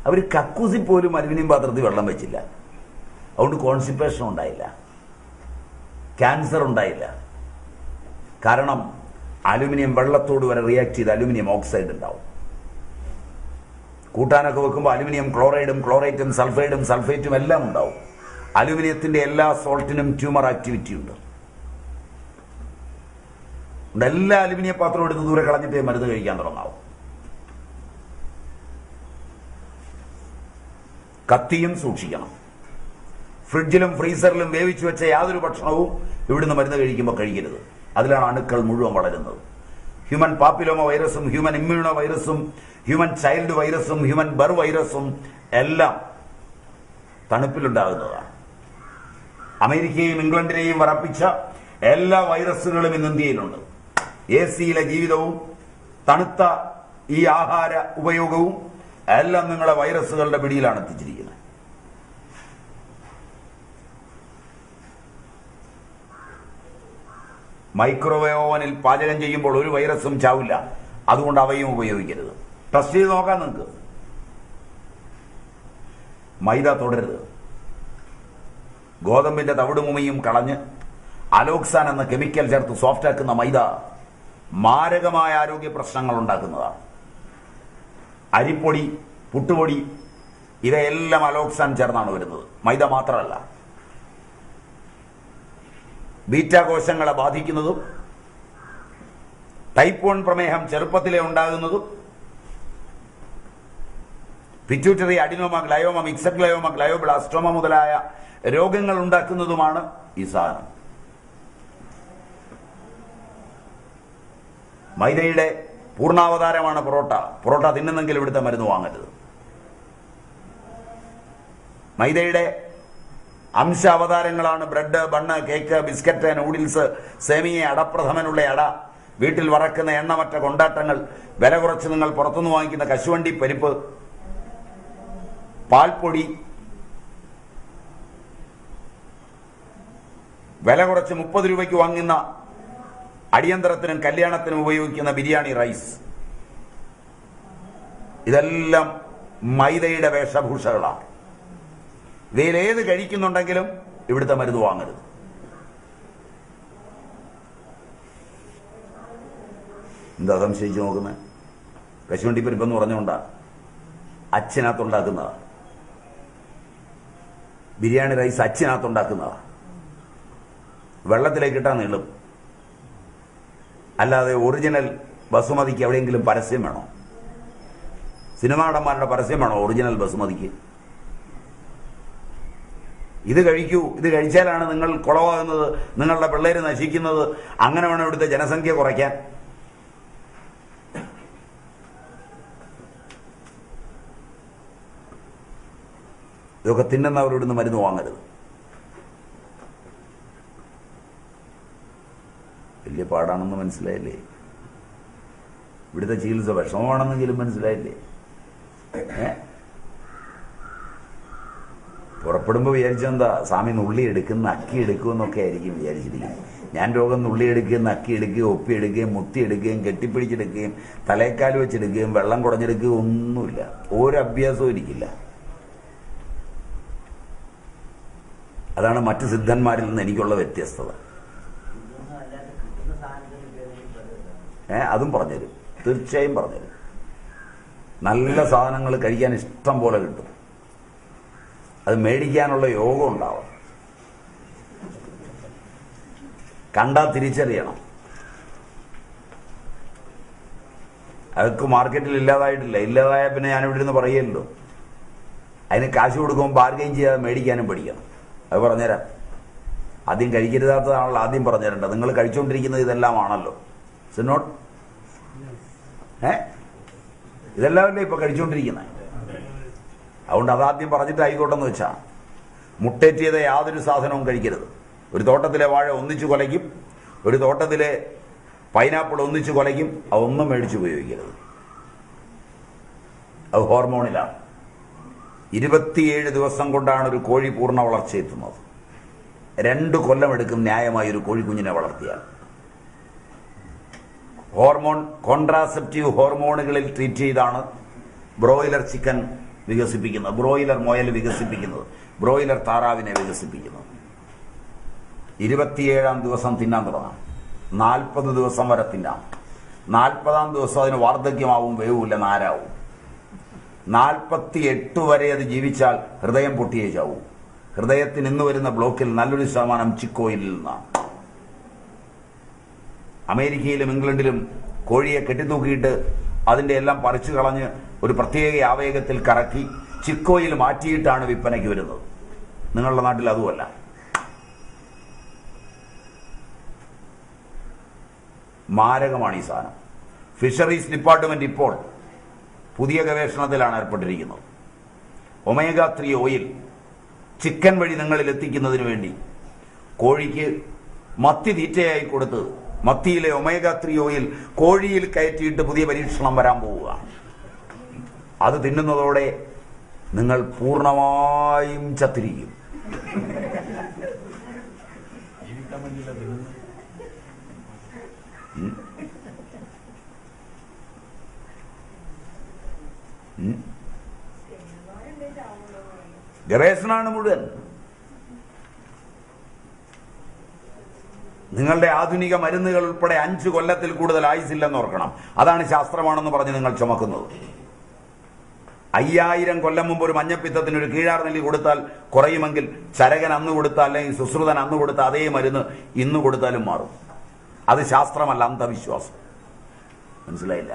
അവർ കക്കൂസി പോലും അലുമിനിയം പാത്രത്തിൽ വെള്ളം വെച്ചില്ല. അതുകൊണ്ട് കോൺസ്റ്റിപ്പേഷൻ ഉണ്ടായില്ല, ക്യാൻസർ ഉണ്ടായില്ല. കാരണം അലുമിനിയം വെള്ളത്തോട് വരെ റിയാക്ട് ചെയ്ത് അലുമിനിയം ഓക്സൈഡ് ഉണ്ടാവും. കൂട്ടാനൊക്കെ വെക്കുമ്പോൾ അലുമിനിയം ക്ലോറൈഡും ക്ലോറൈറ്റും സൾഫൈഡും സൾഫേറ്റും എല്ലാം ഉണ്ടാവും. അലുമിനിയത്തിന്റെ എല്ലാ സോൾട്ടിനും ട്യൂമർ ആക്ടിവിറ്റി ഉണ്ട്. എല്ലാ അലുമിനിയം പാത്രവും എടുത്ത് ദൂരെ കളഞ്ഞിട്ടേ മരുന്ന് കഴിക്കാൻ തുടങ്ങാവും. കത്തിയും സൂക്ഷിക്കണം. ഫ്രിഡ്ജിലും ഫ്രീസറിലും വേവിച്ചു വെച്ച യാതൊരു ഭക്ഷണവും ഇവിടുന്ന് മരുന്ന് കഴിക്കുമ്പോൾ കഴിക്കരുത്. അതിലാണ് അണുക്കൾ മുഴുവൻ വളരുന്നത്. ഹ്യൂമൻ പാപ്പിലോമ വൈറസും ഹ്യൂമൻ ഇമ്മ്യൂണോ വൈറസും ഹ്യൂമൻ ചൈൽഡ് വൈറസും ഹ്യൂമൻ ബർ വൈറസും എല്ലാം തണുപ്പിലുണ്ടാകുന്നതാണ്. അമേരിക്കയും ഇംഗ്ലണ്ടിനെയും വറപ്പിച്ച എല്ലാ വൈറസുകളും ഇന്ന് ഇന്ത്യയിലുണ്ട്. AC-യിലെ ജീവിതവും തണുത്ത ഈ ആഹാര ഉപയോഗവും എല്ലാം നിങ്ങളെ വൈറസുകളുടെ പിടിയിലാണ് എത്തിച്ചിരിക്കുന്നത്. മൈക്രോവേവ് ഓവനിൽ പാചകം ചെയ്യുമ്പോൾ ഒരു വൈറസും ചാവില്ല. അതുകൊണ്ട് അവയും ഉപയോഗിക്കരുത്. ടെസ്റ്റ് ചെയ്ത് നോക്കാൻ നിങ്ങൾക്ക്. മൈദ തൊടരുത്. ഗോതമ്പിന്റെ തവിടുമുമയും കളഞ്ഞ് അലോക്സാൻ എന്ന കെമിക്കൽ ചേർത്ത് സോഫ്റ്റ് ആക്കുന്ന മൈദ മാരകമായ ആരോഗ്യ പ്രശ്നങ്ങൾ ഉണ്ടാക്കുന്നതാണ്. അരിപ്പൊടി, പുട്ടുപൊടി ഇവയെല്ലാം അലോക്സാൻ ചേർന്നാണ് വരുന്നത്. മൈദ മാത്രമല്ല, ബീറ്റ കോശങ്ങളെ ബാധിക്കുന്നതും ടൈപ്പ് 1 പ്രമേഹം ചെറുപ്പത്തിലെ ഉണ്ടാകുന്നതും pituitary adenoma glioma mixed glioma glioblastoma മുതലായ രോഗങ്ങൾ ഉണ്ടാക്കുന്നതുമാണ് ഈ സാധനം. മൈദയുടെ പൂർണ്ണാവതാരമാണ് പൊറോട്ട. പൊറോട്ട തിന്നുന്നെങ്കിൽ ഇവിടുത്തെ മരുന്ന് വാങ്ങരുത്. മൈദയുടെ അംശ അവതാരങ്ങളാണ് bread, bun, cake, biscuit, noodles, സേമിയ, അടപ്രഥമനുള്ള അട, വീട്ടിൽ വറക്കുന്ന എണ്ണമറ്റ കൊണ്ടാട്ടങ്ങൾ, വില കുറച്ച് നിങ്ങൾ പുറത്തുനിന്ന് വാങ്ങിക്കുന്ന കശുവണ്ടി പരിപ്പ്, പാൽപ്പൊടി, വില കുറച്ച് 30 രൂപയ്ക്ക് വാങ്ങുന്ന അടിയന്തരത്തിനും കല്യാണത്തിനും ഉപയോഗിക്കുന്ന ബിരിയാണി റൈസ്, ഇതെല്ലാം മൈദയുടെ വേഷഭൂഷകളാണ്. ഇവയിലേത് കഴിക്കുന്നുണ്ടെങ്കിലും ഇവിടുത്തെ മരുന്ന് വാങ്ങരുത്. എന്താ സംശയിച്ചു നോക്കുന്നത്? കശുവണ്ടി പരിപ്പെന്ന് പറഞ്ഞുകൊണ്ടാ അച്ഛനകത്തുണ്ടാക്കുന്നതാ. ബിരിയാണി റൈസ് അച്ഛനകത്തുണ്ടാക്കുന്നതാ. വെള്ളത്തിലേക്ക് ഇട്ടാൽ നീളും. അല്ലാതെ ഒറിജിനൽ ബസുമതിക്ക് എവിടെയെങ്കിലും പരസ്യം വേണോ? സിനിമാ നടന്മാരുടെ പരസ്യം വേണോ ഒറിജിനൽ ബസുമതിക്ക്? ഇത് കഴിക്കൂ, ഇത് കഴിച്ചാലാണ് നിങ്ങൾ കുളവാകുന്നത്, നിങ്ങളുടെ പിള്ളേര് നശിക്കുന്നത്. അങ്ങനെ വേണം ഇവിടുത്തെ ജനസംഖ്യ കുറയ്ക്കാൻ. ഇതൊക്കെ തിന്നുന്നവരിവിടുന്ന് മരുന്ന് വാങ്ങരുത്. വലിയ പാടാണെന്ന് മനസ്സിലായില്ലേ? ഇവിടുത്തെ ചികിത്സ വിഷമമാണെന്നെങ്കിലും മനസ്സിലായില്ലേ? പുറപ്പെടുമ്പോൾ വിചാരിച്ചെന്താ, സ്വാമി നുള്ളി എടുക്കുന്ന അക്കി എടുക്കുമെന്നൊക്കെ ആയിരിക്കും വിചാരിച്ചിരിക്കുന്നത്. ഞാൻ രോഗം നുള്ളി എടുക്കുകയും നക്കി എടുക്കുകയും ഒപ്പി എടുക്കുകയും മുത്തി എടുക്കുകയും കെട്ടിപ്പിടിച്ചെടുക്കുകയും തലേക്കാൽ വെച്ചെടുക്കുകയും വെള്ളം കുടഞ്ഞെടുക്കുകയും ഒന്നുമില്ല. ഒരു അഭ്യാസവും എനിക്കില്ല. അതാണ് മറ്റ് സിദ്ധന്മാരിൽ നിന്ന് എനിക്കുള്ള വ്യത്യസ്തത. അതും പറഞ്ഞുതരും, തീർച്ചയായും പറഞ്ഞുതരും. നല്ല സാധനങ്ങൾ കഴിക്കാൻ ഇഷ്ടം പോലെ കിട്ടും. അത് മേടിക്കാനുള്ള യോഗം ഉണ്ടാവും. കണ്ടാൽ തിരിച്ചറിയണം. അതൊക്കെ മാർക്കറ്റിൽ ഇല്ലാതായിട്ടില്ല. ഇല്ലാതായ പിന്നെ ഞാനിവിടെ നിന്ന് പറയല്ലോ. അതിന് കാശ് കൊടുക്കുമ്പോൾ ബാർഗെയിൻ ചെയ്യാതെ മേടിക്കാനും പഠിക്കണം. അത് പറഞ്ഞുതരാം. ആദ്യം കഴിക്കരുതാത്തതാണല്ലോ ആദ്യം പറഞ്ഞുതരേണ്ടത്. നിങ്ങൾ കഴിച്ചുകൊണ്ടിരിക്കുന്നത് ഇതെല്ലാം ആണല്ലോ. സിനോട്ട് ഇതെല്ലാമല്ലേ ഇപ്പൊ കഴിച്ചുകൊണ്ടിരിക്കുന്നത്. അതുകൊണ്ട് അതാദ്യം പറഞ്ഞിട്ട് ആയിക്കോട്ടെന്ന് വെച്ചാ, മുട്ടേറ്റിയത് യാതൊരു സാധനവും കഴിക്കരുത്. ഒരു തോട്ടത്തിലെ വാഴ ഒന്നിച്ചു കൊലയ്ക്കും, ഒരു തോട്ടത്തിലെ പൈനാപ്പിൾ ഒന്നിച്ചു കൊലയ്ക്കും. അതൊന്നും മേടിച്ച് ഉപയോഗിക്കരുത്. അത് ഹോർമോണിലാണ്. 27 ദിവസം കൊണ്ടാണ് ഒരു കോഴി പൂർണ്ണ വളർച്ചയെത്തുന്നത്. 2 കൊല്ലം എടുക്കും ന്യായമായി ഒരു കോഴിക്കുഞ്ഞിനെ വളർത്തിയാൽ. ഹോർമോൺ, കോൺട്രാസെപ്റ്റീവ് ഹോർമോണുകളിൽ ട്രീറ്റ് ചെയ്താണ് ബ്രോയിലർ ചിക്കൻ വികസിപ്പിക്കുന്നത്, ബ്രോയിലർ മുയൽ വികസിപ്പിക്കുന്നത്, ബ്രോയിലർ താറാവിനെ വികസിപ്പിക്കുന്നത്. 27-ാം ദിവസം തിന്നാൻ തുടങ്ങാം. 40 ദിവസം വരെ തിന്നാം. 40-ാം ദിവസം അതിന് വാർദ്ധക്യമാവും, വേവില്ല, നാരാവും. 48 വരെ അത് ജീവിച്ചാൽ ഹൃദയം പൊട്ടിയേ ചാവും. ഹൃദയത്തിന് ഇന്ന് വരുന്ന ബ്ലോക്കിൽ നല്ലൊരു ശതമാനം ചിക്കോയിലിൽ നിന്നാണ്. അമേരിക്കയിലും ഇംഗ്ലണ്ടിലും കോഴിയെ കെട്ടിത്തൂക്കിയിട്ട് അതിന്റെ എല്ലാം പറിച്ചു കളഞ്ഞ് ഒരു പ്രത്യേക ആവേഗത്തിൽ കറക്കി ചിക്കോയിൽ മാറ്റിയിട്ടാണ് വിൽപ്പനയ്ക്ക് വരുന്നത്. നിങ്ങളുടെ നാട്ടിൽ അതുമല്ല. മാരകമാണ് ഈ സാധനം. ഫിഷറീസ് ഡിപ്പാർട്ട്മെന്റ് ഇപ്പോൾ പുതിയ ഗവേഷണത്തിലാണ് ഏർപ്പെട്ടിരിക്കുന്നത്. ഒമേഗ 3 ഓയിൽ ചിക്കൻ വഴി നിങ്ങളിൽ എത്തിക്കുന്നതിന് വേണ്ടി കോഴിക്ക് മത്തി തീറ്റയായി കൊടുത്ത് മത്തിയിലെ ഒമേഗ 3 ഓയിൽ കോഴിയിൽ കയറ്റിയിട്ട് പുതിയ പരീക്ഷണം വരാൻ പോവുക. അത് തിന്നുന്നതോടെ നിങ്ങൾ പൂർണ്ണമായും ചത്തിരിക്കും. ഗവേഷണമാണ് മുഴുവൻ. നിങ്ങളുടെ ആധുനിക മരുന്നുകൾ ഉൾപ്പെടെ 5 കൊല്ലത്തിൽ കൂടുതൽ ആയുസില്ലെന്ന് ഓർക്കണം. അതാണ് ശാസ്ത്രമാണെന്ന് പറഞ്ഞ് നിങ്ങൾ ചുമക്കുന്നത്. 5000 കൊല്ലം മുമ്പ് ഒരു മഞ്ഞപ്പിത്തത്തിന് ഒരു കീഴാർനെല്ലി കൊടുത്താൽ കുറയുമെങ്കിൽ ചരകൻ അന്ന് കൊടുത്താൽ അല്ലെങ്കിൽ സുശ്രുതൻ അന്ന് കൊടുത്ത അതേ മരുന്ന് ഇന്ന് കൊടുത്താലും മാറും. അത് ശാസ്ത്രമല്ല, അന്ധവിശ്വാസം. മനസ്സിലായില്ല?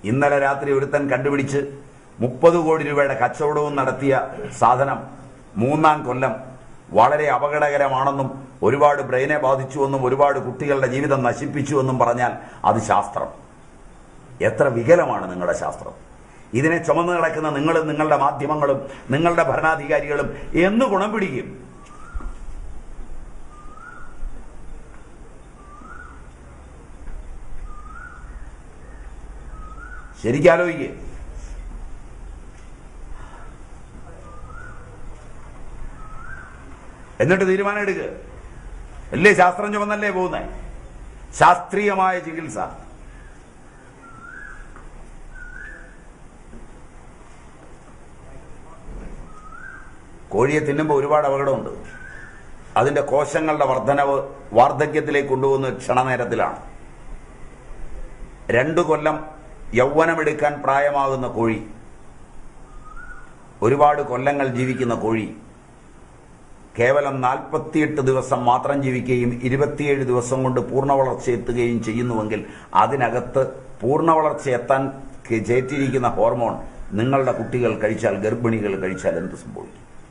ഇന്നലെ രാത്രി ഒരുത്തൻ കണ്ടുപിടിച്ച് 30 കോടി രൂപയുടെ കച്ചവടവും നടത്തിയ സാധനം 3-ാം കൊല്ലം വളരെ അപകടകരമാണെന്നും ഒരുപാട് ബ്രെയിനെ ബാധിച്ചുവെന്നും ഒരുപാട് കുട്ടികളുടെ ജീവിതം നശിപ്പിച്ചുവെന്നും പറഞ്ഞാൽ അത് ശാസ്ത്രം. എത്ര വികലമാണ് നിങ്ങളുടെ ശാസ്ത്രം! ഇതിനെ ചുമന്നു കിടക്കുന്ന നിങ്ങളും നിങ്ങളുടെ മാധ്യമങ്ങളും നിങ്ങളുടെ ഭരണാധികാരികളും എന്ന് ഗുണം പിടിക്കും? ശരിക്കാലോചിക്കുക. എന്നിട്ട് തീരുമാനം എടുക്കുക. വലിയ ശാസ്ത്രം ചുമന്നല്ലേ പോകുന്നത്? ശാസ്ത്രീയമായ ചികിത്സ. കോഴിയെ തിന്നുമ്പോൾ ഒരുപാട് അപകടമുണ്ട്. അതിന്റെ കോശങ്ങളുടെ വർധനവ് വാർദ്ധക്യത്തിലേക്ക് കൊണ്ടുപോകുന്ന ക്ഷണനേരത്തിലാണ്. 2 കൊല്ലം യൗവനമെടുക്കാൻ പ്രായമാകുന്ന കോഴി, ഒരുപാട് കൊല്ലങ്ങൾ ജീവിക്കുന്ന കോഴി കേവലം 48 ദിവസം മാത്രം ജീവിക്കുകയും 27 ദിവസം കൊണ്ട് പൂർണ്ണവളർച്ച എത്തുകയും ചെയ്യുന്നുവെങ്കിൽ അതിനകത്ത് പൂർണ്ണവളർച്ച എത്താൻ ചേറ്റിരിക്കുന്ന ഹോർമോൺ നിങ്ങളുടെ കുട്ടികൾ കഴിച്ചാൽ, ഗർഭിണികൾ കഴിച്ചാൽ എന്ത് സംഭവിക്കും?